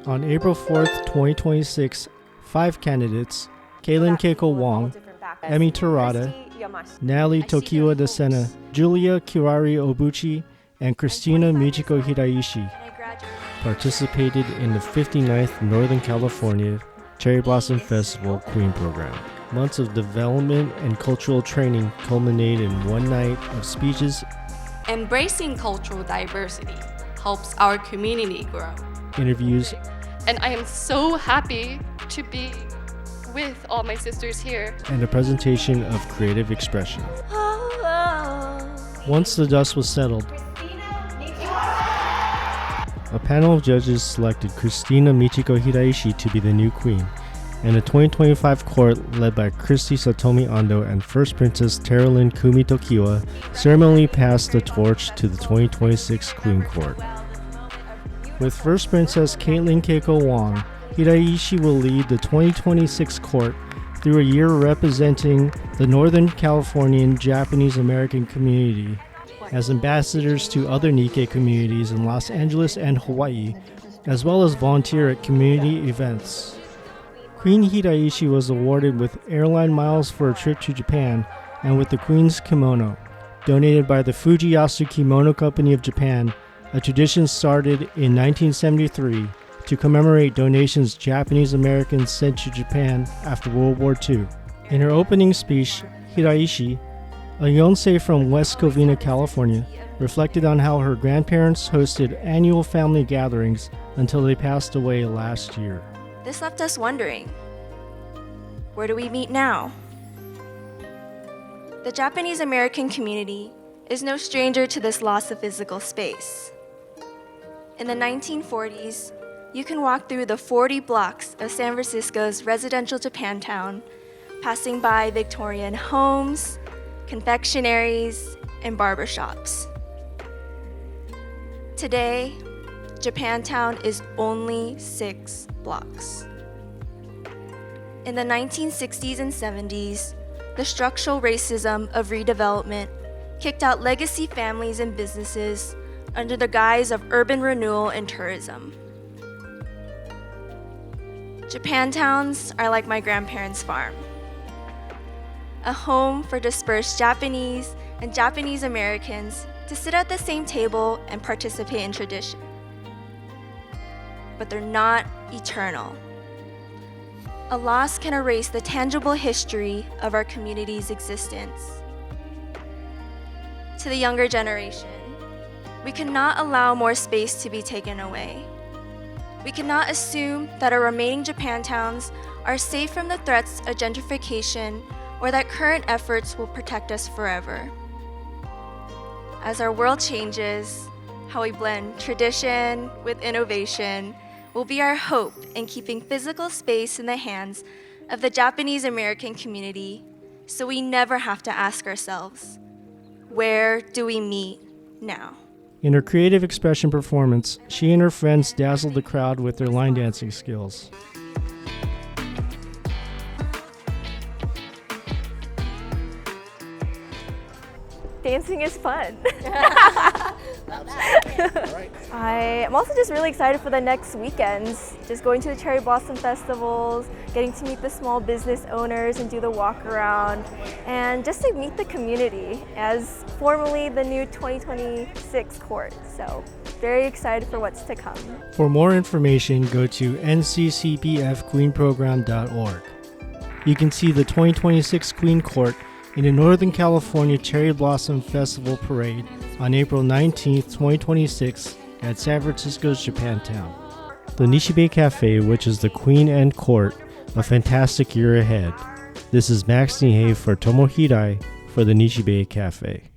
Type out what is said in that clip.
On April 4th, 2026, 5 candidates, Kaylin Keiko Wong, Emi Terada, Natalie Tokiwa Desena, Julia Kirari Obuchi, and Kristina Michiko Hiraishi, participated in the 59th Northern California Cherry Blossom Festival Queen Program. Months of development and cultural training culminate in one night of speeches. Embracing cultural diversity helps our community grow. Interviews. And I am so happy to be with all my sisters here. And a presentation of creative expression. Once the dust was settled, a panel of judges selected Kristina Michiko Hiraishi to be the new queen, and the 2025 court, led by Christy Satomi Ando and First Princess Terilyn Kumi Tokiwa, ceremonially passed the torch to the 2026 Queen Court. With First Princess Caitlin Keiko Wong, Hiraishi will lead the 2026 court through a year representing the Northern Californian Japanese American community as ambassadors to other Nikkei communities in Los Angeles and Hawaii, as well as volunteer at community events. Queen Hiraishi was awarded with airline miles for a trip to Japan and with the Queen's kimono, donated by the Fujiyasu Kimono Company of Japan, a tradition started in 1973 to commemorate donations Japanese Americans sent to Japan after World War II. In her opening speech, Hiraishi, a Yonsei from West Covina, California, reflected on how her grandparents hosted annual family gatherings until they passed away last year. This left us wondering, where do we meet now? The Japanese American community is no stranger to this loss of physical space. In the 1940s, you can walk through the 40 blocks of San Francisco's residential Japantown, passing by Victorian homes, confectionaries, and barbershops. Today, Japantown is only 6 blocks. In the 1960s and 70s, the structural racism of redevelopment kicked out legacy families and businesses under the guise of urban renewal and tourism. Japantowns are like my grandparents' farm, a home for dispersed Japanese and Japanese Americans to sit at the same table and participate in tradition. But they're not eternal. A loss can erase the tangible history of our community's existence. To the younger generation, we cannot allow more space to be taken away. We cannot assume that our remaining Japantowns are safe from the threats of gentrification or that current efforts will protect us forever. As our world changes, how we blend tradition with innovation will be our hope in keeping physical space in the hands of the Japanese American community, so we never have to ask ourselves, where do we meet now? In her creative expression performance, she and her friends dazzled the crowd with their line dancing skills. Dancing is fun. I am also just really excited for the next weekends. Just going to the Cherry Blossom festivals, getting to meet the small business owners and do the walk around, and just to meet the community as formally the new 2026 court. So very excited for what's to come. For more information, go to nccbfqueenprogram.org. You can see the 2026 Queen Court in the Northern California Cherry Blossom Festival Parade on April 19, 2026 at San Francisco's Japantown. The Nichi Bei Cafe, which is the Queen and Court, a fantastic year ahead. This is Max Nihei for Tomohirai for the Nichi Bei Cafe.